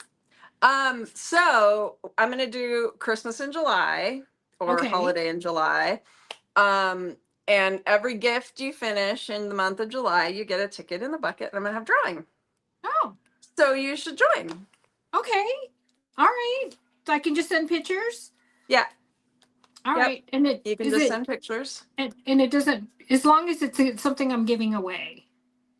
So I'm gonna do Christmas in July or Okay. holiday in July. And every gift you finish in the month of July, you get a ticket in the bucket. And I'm gonna have drawing. Oh, So you should join. okay. All right. So I can just send pictures? Yeah. All Yep. right. And You can just send pictures. and it doesn't, as long as it's something I'm giving away.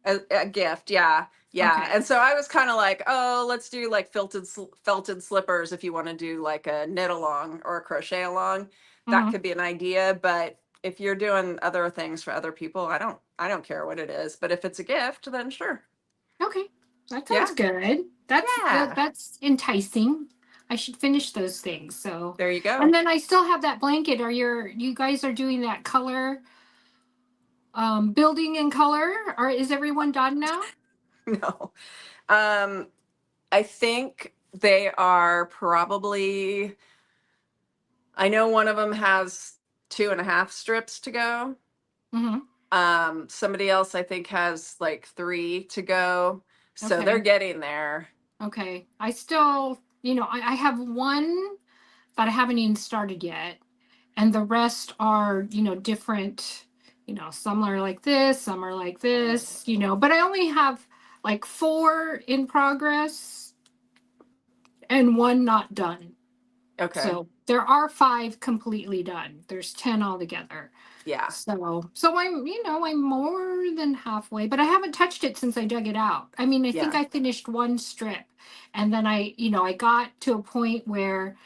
A gift, yeah. Yeah. Okay. And so I was kind of like, oh, let's do like felted slippers if you want to do like a knit along or a crochet along. That Mhm. could be an idea, but if you're doing other things for other people, I don't care what it is, but if it's a gift, then sure. Okay. That Yeah. sounds good. Yeah. That's enticing. I should finish those things. So, There you go. and then I still have that blanket. You guys are doing that color building in color, or is everyone done now? No. Um, I think they are probably, I know one of them has 2.5 strips to go. Mm-hmm. Somebody else I think has like 3 to go. So Okay. they're getting there. Okay. I still, I have one that I haven't even started yet. And the rest are, different, some are like this, some are like this, but I only have like 4 in progress and 1 not done. Okay. So there are 5 completely done. There's 10 altogether. Yeah. So I'm more than halfway, but I haven't touched it since I dug it out. I mean, I think Yeah. I finished 1 strip, and then I got to a point where,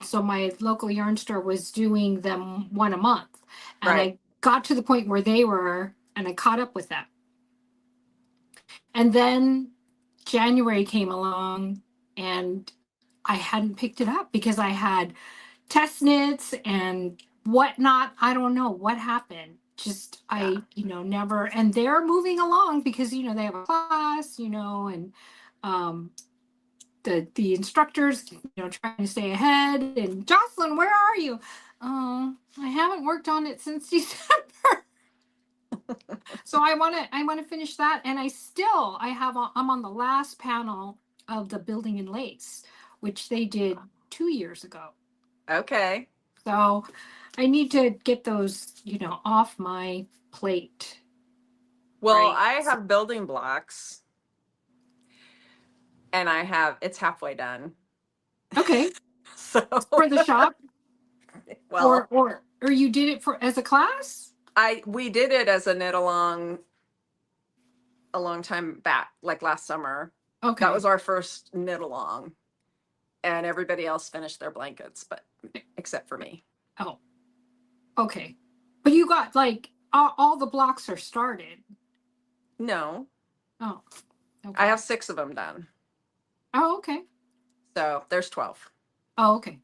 so my local yarn store was doing them 1 a month, and Right. I got to the point where they were, and I caught up with them. And then January came along, and I hadn't picked it up because I had test knits and whatnot. I don't know what happened. Just Yeah. never. And they're moving along because they have a class, and um, the instructors, trying to stay ahead. And Jocelyn, where are you? Oh, I haven't worked on it since December. So I want to finish that, and I'm on the last panel of the building in lace, which they did 2 years ago. Okay. So I need to get those, off my plate. Well, Right. I have building blocks and it's halfway done. Okay. So For the shop? well, or you did it for as a class? we did it as a knit along a long time back, like last summer. Okay. That was our first knit along. And everybody else finished their blankets, but except for me. Oh, okay. But you got like all the blocks are started. No. Oh, okay. I have 6 of them done. Oh, okay. So there's 12. Oh, okay.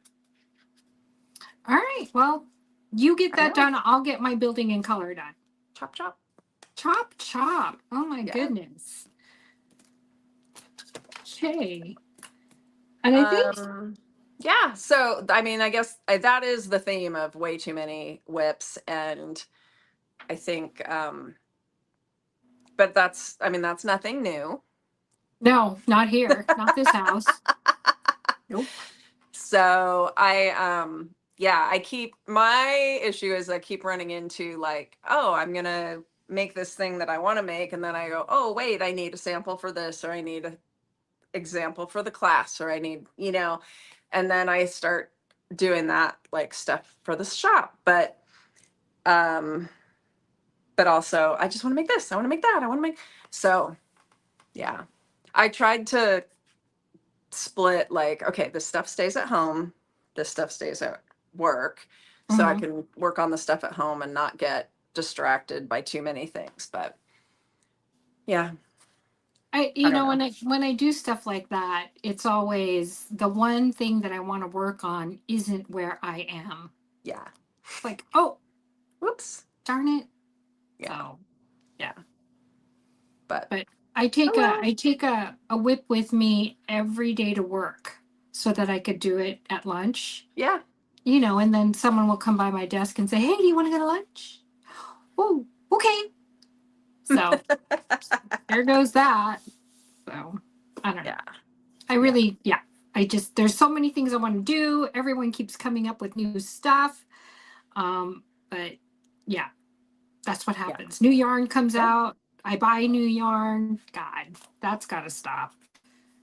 All right. Well, you get that done. I'll get my building in color done. Chop, chop. Chop, chop. Oh my Yeah. goodness. Okay. And I think yeah, so I mean, I guess that is the theme of way too many whips, and I think but that's nothing new. no, not here, not this house. Nope. So I keep, my issue is I keep running into like, oh, I'm gonna make this thing that I want to make, and then I go, oh wait, I need a sample for this, or I need an example for the class, or I need, and then I start doing that like stuff for the shop. But also I just want to make this, I want to make that, I want to make, so yeah. I tried to split, like, okay, this stuff stays at home, this stuff stays at work, so I can work on the stuff at home and not get distracted by too many things. But yeah, when I do stuff like that, it's always the one thing that I want to work on isn't where I am. Yeah. It's like, oh, whoops, darn it. Yeah. So, yeah. But I take a whip with me every day to work so that I could do it at lunch. Yeah. And then someone will come by my desk and say, hey, do you want to go to lunch? Oh, okay. So there goes that. So I don't know. Yeah. I really, there's so many things I want to do. Everyone keeps coming up with new stuff. But yeah, that's what happens. New yarn comes out. I buy new yarn. God, that's got to stop.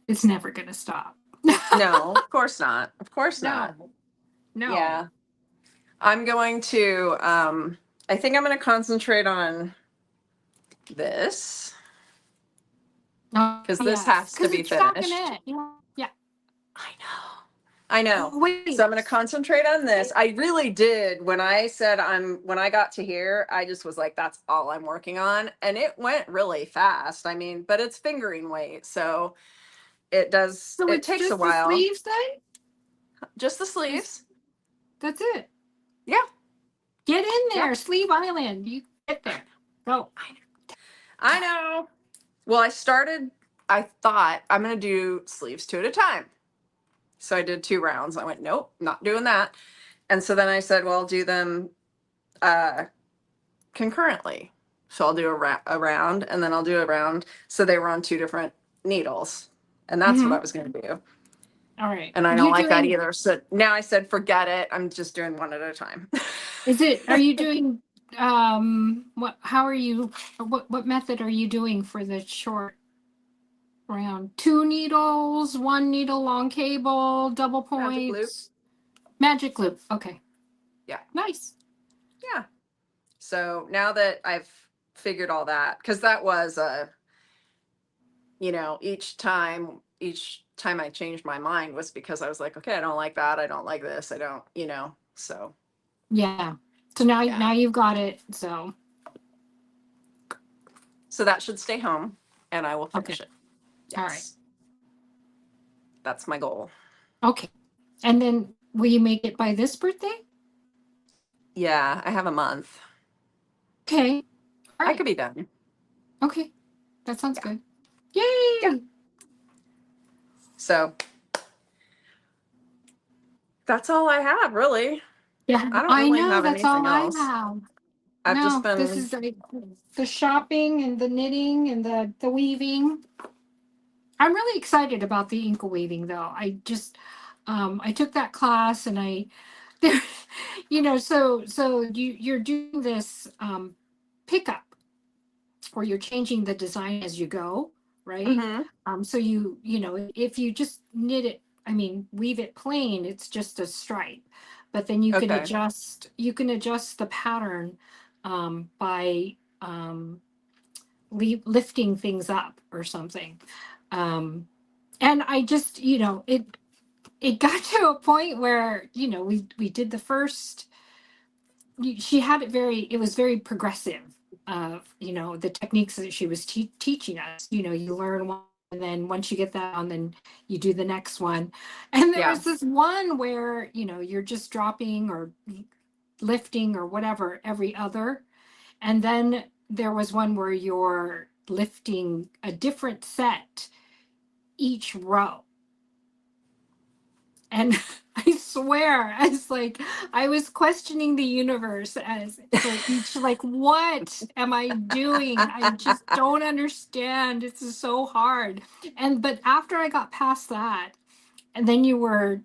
It's never going to stop. No, of course not. Of course not. No. Yeah. I'm going to, I think I'm going to concentrate on this. Because this has to be finished. Yeah. I know. Oh, wait. So I'm going to concentrate on this. I really did. When I said when I got to here, I just was like, that's all I'm working on. And it went really fast. I mean, but it's fingering weight. So it does, so it takes a while. The sleeves then? Just the sleeves. That's it. Yeah. Get in there. Yep. Sleeve Island. You get there. Go. I know. Well, I thought I'm going to do sleeves 2 at a time. So I did 2 rounds. I went, nope, not doing that. And so then I said, well, I'll do them concurrently. So I'll do a round, and then I'll do a round. So they were on 2 different needles. And that's what I was going to do. All right. And I don't like that either. So now I said, forget it. I'm just doing 1 at a time. Are you doing, what method are you doing for the short round? 2 needles, 1 needle, long cable, double points? Magic loop. Okay. Yeah. Nice. Yeah. So now that I've figured all that, because that was each time I changed my mind was because I was like, okay, I don't like that. I don't like this. I don't, so. Yeah. So now you've got it. So that should stay home, and I will finish it. Yes. All right. That's my goal. Okay. And then will you make it by this birthday? Yeah, I have a month. Okay. All right. I could be done. Okay. That sounds good. Yay! Yeah. So that's all I have, really. Yeah, I don't really have that's anything all else. I have. I've just been. This is the shopping and the knitting and the weaving. I'm really excited about the inkle weaving, though. I just I took that class, and so you're doing this pickup where you're changing the design as you go, right? Mm-hmm. So if you just knit it I mean, weave it plain, it's just a stripe. But then you can Okay. adjust the pattern by lifting things up or something. And I just, it got to a point where, we did the first, she had it was very progressive of, the techniques that she was teaching us. You learn one, and then once you get that on, then you do the next one. And there was this one where, you're just dropping or lifting or whatever every other. And then there was one where you're lifting a different set each row. And I swear, I was questioning the universe as for each, like, what am I doing? I just don't understand. It's so hard. But after I got past that, and then you were,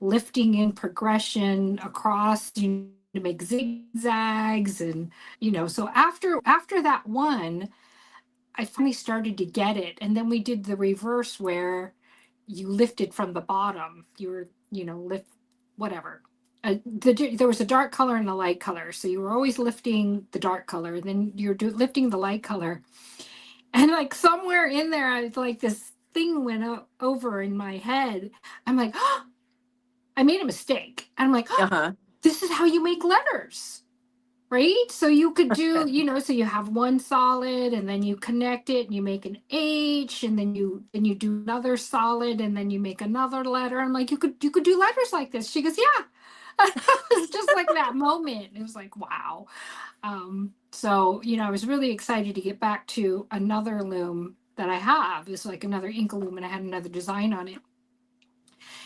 lifting in progression across, to make zigzags, and, so after that one, I finally started to get it. And then we did the reverse where you lifted from the bottom. You were, lift whatever. There was a dark color and a light color. So you were always lifting the dark color. Then you're lifting the light color. And like somewhere in there, I was like, this thing went over in my head. I'm like, oh, I made a mistake. And I'm like, oh, this is how you make letters. Right? So you could do, so you have one solid and then you connect it and you make an H, and then you do another solid and then you make another letter. I'm like, you could do letters like this. She goes, yeah. It's just like that moment. It was like, wow. So, I was really excited to get back to another loom that I have. It's like another inkle loom, and I had another design on it.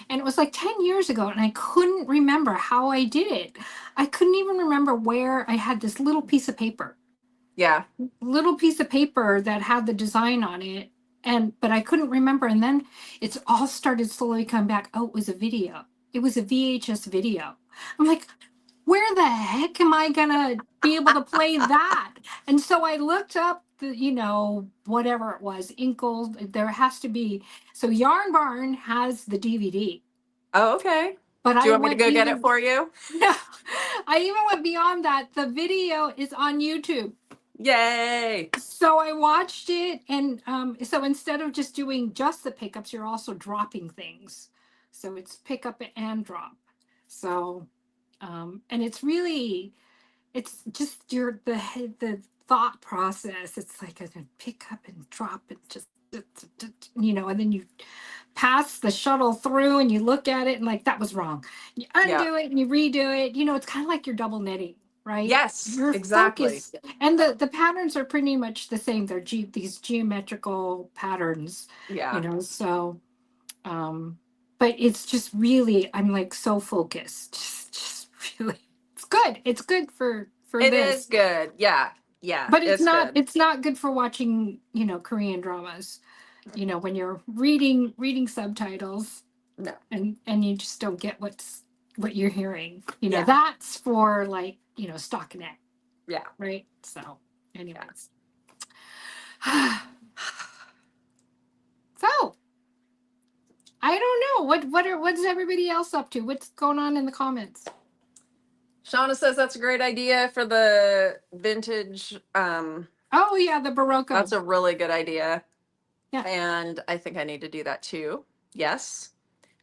And it was like 10 years ago, and I couldn't remember how I did it. I couldn't even remember where I had this little piece of paper. Yeah. Little piece of paper that had the design on it. But I couldn't remember. And then it's all started slowly coming back. Oh, it was a video. It was a VHS video. I'm like, where the heck am I going to be able to play that? And so I looked up the, whatever it was, inkle. There has to be. So Yarn Barn has the DVD. Oh, okay. But do you want me to go get it for you? No, I even went beyond that. The video is on YouTube. Yay. So I watched it, and so instead of just doing just the pickups, you're also dropping things. So it's pick up and drop. So, and it's just the thought process. It's like a pick up and drop and just, and then you pass the shuttle through and you look at it and like, that was wrong. You undo it and you redo it. It's kind of like you're double knitting, right? Yes, Your exactly. focus, and the patterns are pretty much the same. They're these geometrical patterns. Yeah. So, but it's just really, I'm like so focused. Just really, it's good for It this. is good. Yeah. But it's not good. It's not good for watching, Korean dramas, when you're reading subtitles. No. And you just don't get what you're hearing. That's for like, stockinette. Yeah. Right. So anyways. So I don't know. What's everybody else up to? What's going on in the comments? Shauna says that's a great idea for the vintage. Oh yeah, the Barocco. That's a really good idea. Yeah. And I think I need to do that too. Yes.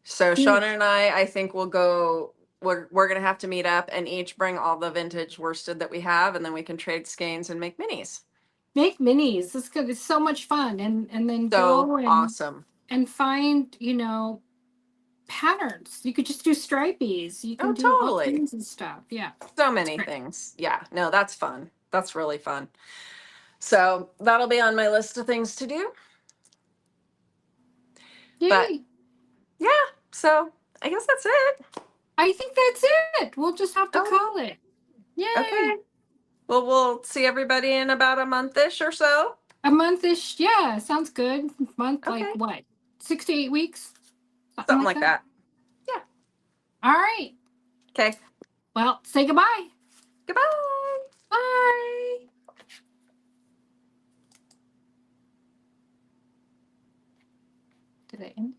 So Shauna and I think we'll go. We're gonna have to meet up and each bring all the vintage worsted that we have, and then we can trade skeins and make minis. Make minis. It's good. It's so much fun, and then So go awesome. And find patterns. You could just do stripies. You can do all kinds of stuff. Yeah. So many things. Yeah. No, that's fun. That's really fun. So that'll be on my list of things to do. Yay. But yeah, so I guess that's it. I think that's it. We'll just have to call it. Yay. Okay. Well, we'll see everybody in about a month-ish or so. A month-ish. Yeah, sounds good. Month, like what? 6 to 8 weeks? Something like that. Yeah. All right. Okay. Well, say goodbye. Goodbye. Bye. Did I end?